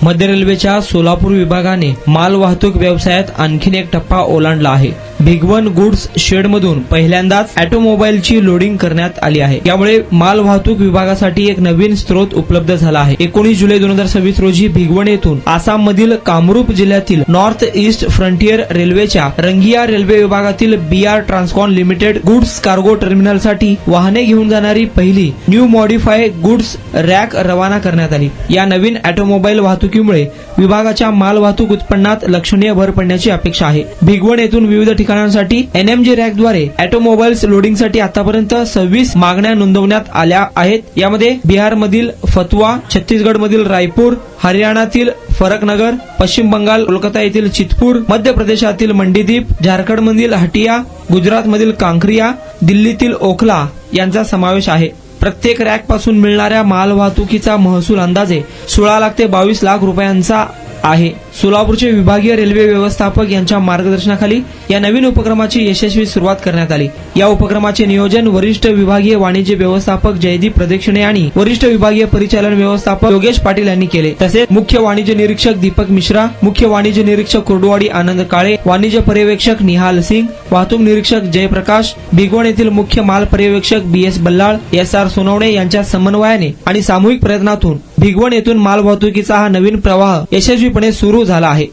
मध्य रेल्वेच्या सोलापूर विभागाने माल वाहतूक व्यवसायात आणखीन एक टप्पा ओलांडला आहे। भिगवण गुड्स शेडमधून पहिल्यांदाच ऑटोमोबाईलची लोडिंग करण्यात आली आहे। यामुळे माल वाहतूक विभागासाठी एक नवीन स्रोत उपलब्ध झाला आहे। 19 जुलै 2026 रोजी भिगवण येथून आसाम मधील कामरूप जिल्ह्यातील नॉर्थ ईस्ट फ्रंटियर रेल्वेच्या रंगिया रेल्वे विभागातील BR ट्रान्सकॉन लिमिटेड गुड्स कार्गो टर्मिनलसाठी वाहने घेऊन जाणारी पहिली न्यू मॉडिफाय गुड्स रॅक रवाना करण्यात आली। या नवीन ऑटोमोबाईल वाहतुकीमुळे विभागाच्या माल वाहतूक उत्पन्नात लक्षणीय भर पडण्याची अपेक्षा आहे। भिगवण येथून विविध ठिकाणांसाठी NMG रॅकद्वारे ऑटोमोबाईल्स लोडिंगसाठी आतापर्यंत 26 मागण्या नोंदवण्यात आल्या आहेत। यामध्ये बिहारमधील फतवा, छत्तीसगडमधील रायपूर, हरियाणातील फरकनगर, पश्चिम बंगाल कोलकाता येथील चितपूर, मध्य प्रदेशातील मंडीदीप, झारखंडमधील हटिया, गुजरातमधील कांक्रिया, दिल्लीतील ओखला यांचा समावेश आहे। प्रत्येक रॅक पासून मिळणाऱ्या माल वाहतुकीचा महसूल अंदाजे 16 लाख ते 22 लाख रुपयांचा आहे। सोलापूरचे विभागीय रेल्वे व्यवस्थापक यांच्या मार्गदर्शनाखाली या नवीन उपक्रमाची यशस्वी सुरुवात करण्यात आली। या उपक्रमाचे नियोजन वरिष्ठ विभागीय वाणिज्य व्यवस्थापक जयदीप प्रदक्षिणे आणि वरिष्ठ विभागीय परिचालन व्यवस्थापक योगेश पाटील यांनी केले। तसेच मुख्य वाणिज्य निरीक्षक दीपक मिश्रा, मुख्य वाणिज्य निरीक्षक कुर्डुवाडी आनंद काळे, वाणिज्य पर्यवेक्षक निहाल सिंग, वाहतूक निरीक्षक जयप्रकाश, भिगवण येथील मुख्य माल पर्यवेक्षक BS बल्लाळ, SR सोनवणे यांच्या समन्वयाने आणि सामूहिक प्रयत्नातून भिगवण येथून माल वाहतुकीचा हा नवीन प्रवाह यशस्वीपणे सुरू झाला आहे।